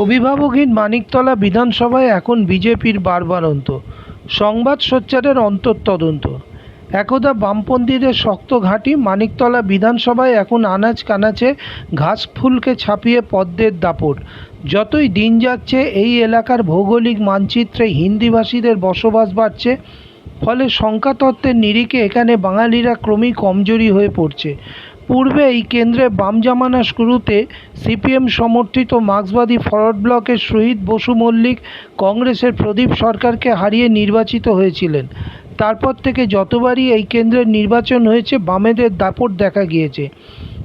অভিভাবকহীন মানিকতলা বিধানসভায় এখন বিজেপির বারবারন্ত, সংবাদ সোচ্চারের অন্তর্তদন্ত। একদা বামপন্থীদের শক্ত ঘাঁটি মানিকতলা বিধানসভায় এখন আনাচ কানাচে ঘাস ফুলকে ছাপিয়ে পদ্মের দাপট। যতই দিন যাচ্ছে এই এলাকার ভৌগোলিক মানচিত্রে হিন্দিভাষীদের বসবাস বাড়ছে, ফলে সংখ্যাতত্ত্বের নিরিখে এখানে বাঙালিরা ক্রমেই কমজোরি হয়ে পড়ছে। পূর্বে এই কেন্দ্রে বাম জামানার শুরুতে সিপিএম সমর্থিত মার্ক্সবাদী ফরওয়ার্ড ব্লকের শহীদ বসু মল্লিক কংগ্রেসের প্রদীপ সরকারকে হারিয়ে নির্বাচিত হয়েছিলেন। তারপর থেকে যতবারই এই কেন্দ্রের নির্বাচন হয়েছে বামেদের দাপট দেখা গিয়েছে।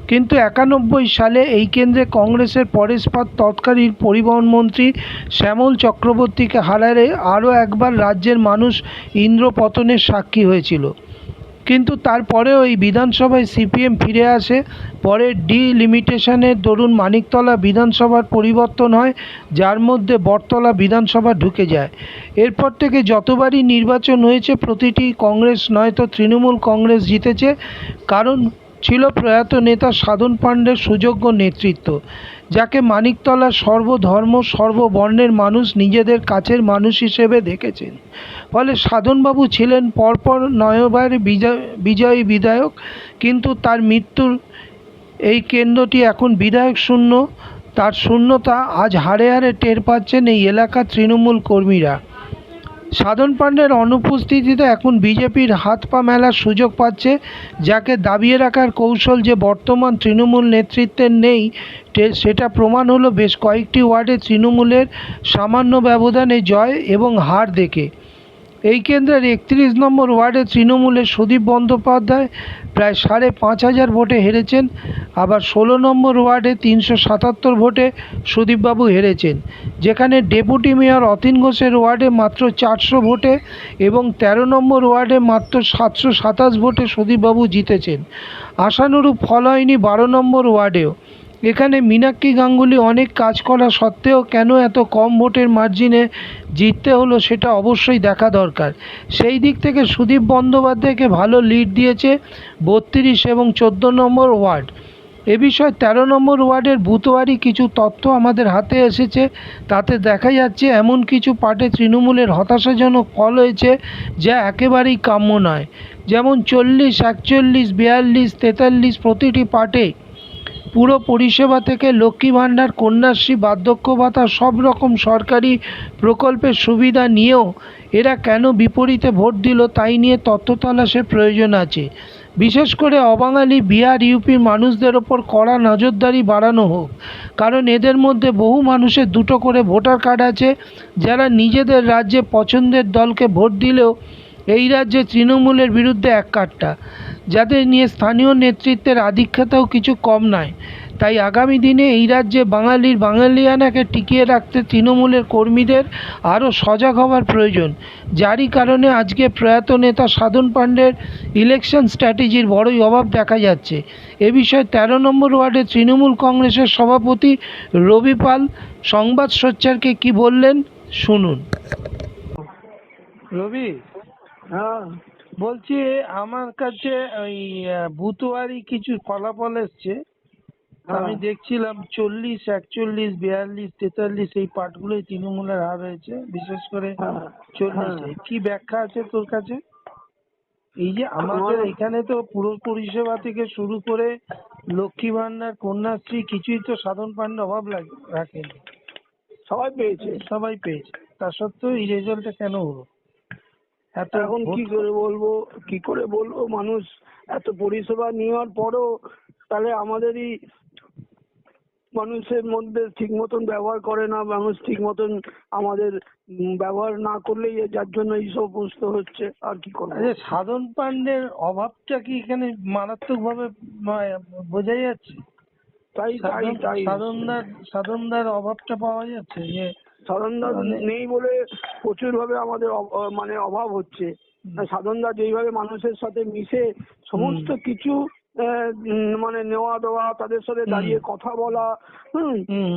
কিন্তু 91 সালে এই কেন্দ্রে কংগ্রেসের পরেশ পাল তৎকালীন পরিবহন মন্ত্রী শ্যামল চক্রবর্তীকে হারালে আরও একবার রাজ্যের মানুষ ইন্দ্রপতনের সাক্ষী হয়েছিল। কিন্তু তারপরেও এই বিধানসভায় সিপিএম ফিরে আসে। পরে ডিলিমিটেশনের দরুন মানিকতলা বিধানসভার পরিবর্তন হয়, যার মধ্যে বটতলা বিধানসভা ঢুকে যায়। এরপর থেকে যতবারই নির্বাচন হয়েছে প্রতিটি কংগ্রেস নয়তো তৃণমূল কংগ্রেস জিতেছে। কারণ ছিল প্রয়াত নেতা সাধন পাণ্ডের সুযোগ্য নেতৃত্ব, যাকে মানিকতলার সর্বধর্ম সর্ববর্ণের মানুষ নিজেদের কাছের মানুষ হিসেবে দেখেছেন। ফলে সাধনবাবু ছিলেন পরপর 9বার বিজয়ী বিধায়ক, কিন্তু তার মৃত্যুর এই কেন্দ্রটি এখন বিধায়ক শূন্য। তার শূন্যতা আজ হাড়ে হাড়ে টের পাচ্ছেন এই এলাকার তৃণমূল কর্মীরা। সাধন পাণ্ডের অনুপস্থিতিতে এখন বিজেপির হাত পা মেলার সুযোগ পাচ্ছে, যাকে দাবিয়ে রাখার কৌশল যে বর্তমান তৃণমূল নেতৃত্বের নেই সেটা প্রমাণ হলো বেশ কয়েকটি ওয়ার্ডে তৃণমূলের সামান্য ব্যবধানে জয় এবং হার দেখে। এই কেন্দ্রের 31 নম্বর ওয়ার্ডে তৃণমূলের সুদীপ বন্দ্যোপাধ্যায় প্রায় 5,500 ভোটে হেরেছেন। আবার 16 নম্বর ওয়ার্ডে 377 ভোটে সুদীপবাবু হেরেছেন, যেখানে ডেপুটি মেয়র অতীন ঘোষের ওয়ার্ডে মাত্র 400 ভোটে এবং 13 নম্বর ওয়ার্ডে মাত্র 727 ভোটে সুদীপবাবু জিতেছেন। আশানুরূপ ফল হয়নি 12 নম্বর ওয়ার্ডেও। এখানে মীনাক্ষী গাঙ্গুলি অনেক কাজ করা সত্ত্বেও কেন এত কম ভোটের মার্জিনে জিততে হলো সেটা অবশ্যই দেখা দরকার। সেই দিক থেকে সুদীপ বন্দ্যোপাধ্যায়কে ভালো লিড দিয়েছে 32 এবং 14 নম্বর ওয়ার্ড। এ বিষয়ে 13 নম্বর ওয়ার্ডের বুথওয়ারি কিছু তথ্য আমাদের হাতে এসেছে। তাতে দেখা যাচ্ছে এমন কিছু পার্টে তৃণমূলের হতাশাজনক ফল হয়েছে যা একেবারেই কাম্য নয়। যেমন 40, 41, 42, 43 প্রতিটি পার্টে পুরো পরিষেবা থেকে লক্ষ্মী ভাণ্ডার, কন্যাশ্রী, বার্ধক্য ভাতা সব রকম সরকারি প্রকল্পের সুবিধা নিয়েও এরা কেন বিপরীতে ভোট দিল তাই নিয়ে তথ্য তলাশের প্রয়োজন আছে। বিশেষ করে অবাঙালি বিহার, ইউপির মানুষদের ওপর কড়া নজরদারি বাড়ানো হোক, কারণ এদের মধ্যে বহু মানুষের দুটো করে ভোটার কার্ড আছে, যারা নিজেদের রাজ্যে পছন্দের দলকে ভোট দিলেও এই রাজ্যে তৃণমূলের বিরুদ্ধে এককাট্টা, যাদের নিয়ে স্থানীয় নেতৃত্বের আধিক্যতাও কিছু কম নয়। তাই আগামী দিনে এই রাজ্যে বাঙালির বাঙালিয়ানাকে টিকিয়ে রাখতে তৃণমূলের কর্মীদের আরও সজাগ হওয়ার প্রয়োজন, যারই কারণে আজকে প্রয়াত নেতা সাধন পাণ্ডের ইলেকশন স্ট্র্যাটেজির বড়ই অভাব দেখা যাচ্ছে। এ বিষয়ে 13 নম্বর ওয়ার্ডে তৃণমূল কংগ্রেসের সভাপতি রবি পাল সংবাদ সোচ্চারকে কি বললেন শুনুন। রবি, হ্যাঁ, বলছি আমার কাছে ওই বুথওয়ারি কিছু ফলাফল এসছে। আমি দেখছিলাম 40, 41, 42, 43 এই পার্টগুলোই তৃণমূলের হার হয়েছে, বিশেষ করে 40-এ। কি ব্যাখ্যা আছে তোর কাছে? এই যে আমাদের এখানে তো পুরো পরিষেবা থেকে শুরু করে লক্ষ্মী ভাণ্ডার, কন্যাশ্রী কিছুই তো সাধন পাণ্ডে অভাব রাখেনি, সবাই পেয়েছে। সবাই পেয়েছে। তা সত্ত্বেও এই রেজাল্টটা কেন হলো? এখন কি করে বলবো মানুষ এত পরিষেবা নেওয়ার পরও তাহলে আমাদেরই মানুষের মধ্যে ঠিক মতন ব্যবহার করে না, মানুষ ঠিক মতন আমাদের ব্যবহার না করলেই যার জন্য এই সমস্ত হচ্ছে। আর কি করবো? সাধন পাণ্ডের অভাবটা কি এখানে মারাত্মক ভাবে বোঝা যাচ্ছে? তাই সাধনদার অভাবটা পাওয়া যাচ্ছে যে সাধনদা নেই বলে প্রচুর ভাবে আমাদের মানে অভাব হচ্ছে। সাধনদা যেইভাবে মানুষের সাথে মিশে সমস্ত কিছু মানে নেওয়া দেওয়া, তাদের সাথে দাঁড়িয়ে কথা বলা,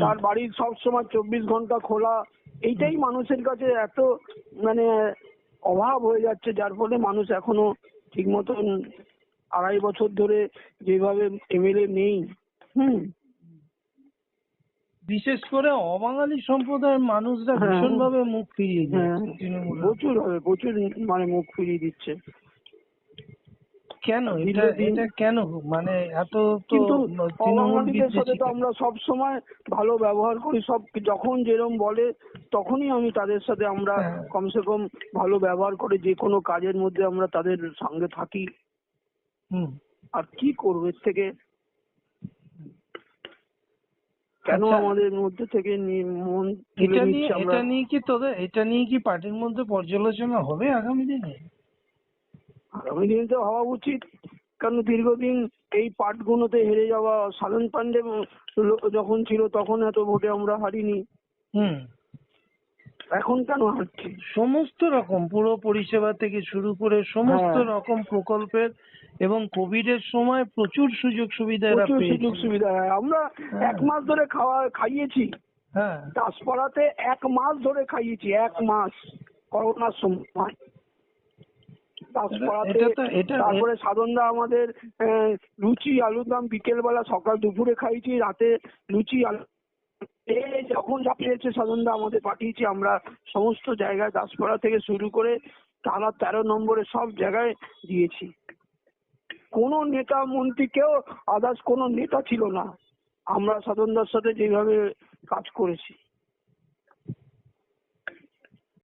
তার বাড়ির সব সময় 24 ঘন্টা খোলা, এইটাই মানুষের কাছে এত মানে অভাব হয়ে যাচ্ছে, যার ফলে মানুষ এখনো ঠিক মতন 2.5 বছর ধরে যেভাবে এমএলএ নেই। বিশেষ করে অবাঙালি সম্প্রদায়ের মানুষরা হ্যাঁ, ভীষণভাবে মুখ ফিরিয়ে হ্যাঁ, দিচ্ছে তৃণমূল। প্রচুর মানে মুখ ফিরিয়ে দিচ্ছে। কেন এটা দিনে দিন এটা কেন মানে এত তো কিন্তু তৃণমূল অবাঙালিদের সাথে বিদ্বেষী তো কেন? আমরা সব সময় ভালো ব্যবহার করি, সব যখন যেরকম বলে তখনই আমি তাদের সাথে আমরা হ্যাঁ। কমসে কম ভালো ব্যবহার করে যে কোনো কাজের মধ্যে আমরা তাদের সঙ্গে থাকি। হুম। আর কি করবো এর থেকে? কেন আচ্ছা, আমাদের মধ্যে থেকে মন তুলে নিচ্ছে আমরা? এটা নিয়ে কি পার্টির মধ্যে পর্যালোচনা হবে আগামী দিনে? আগামী দিনে তো হওয়া উচিত, কারণ দীর্ঘদিন এই পাঠগুলোতে হেরে যাওয়া, সাধন পান্ডে যখন ছিল তখন এত ভোটে আমরা হারিনি, হুম। এখন কেন হারছি? সমস্ত রকম পুরো পরিষেবা থেকে শুরু করে সমস্ত হ্যাঁ, রকম প্রকল্পের এবং কোভিড এর সময় প্রচুর সুযোগ সুবিধা এরা প্রচুর সুযোগ পেয়েছে। সুবিধা। আমরা হ্যাঁ। 1 মাস ধরে খাইয়েছি হ্যাঁ। দাসপাড়াতে, 1 মাস ধরে খাইয়েছি, 1 মাস করোনার সময় দাসপাড়াতে। এটা তারপরে সাধনদা আমাদের লুচি আলুর দম বিকেলবেলা সকাল দুপুরে খাইয়েছি, রাতে লুচি আলু যখন যা পেয়েছে সাধনদা আমাদের পাঠিয়েছি। আমরা সমস্ত জায়গায় দাসপাড়া থেকে শুরু করে টানা 13 নম্বরে সব জায়গায় দিয়েছি। কোনো নেতা মন্ত্রী কেউ আদার্স কোনো নেতা ছিল না, আমরা সাধনদার সাথে যেভাবে কাজ করেছি।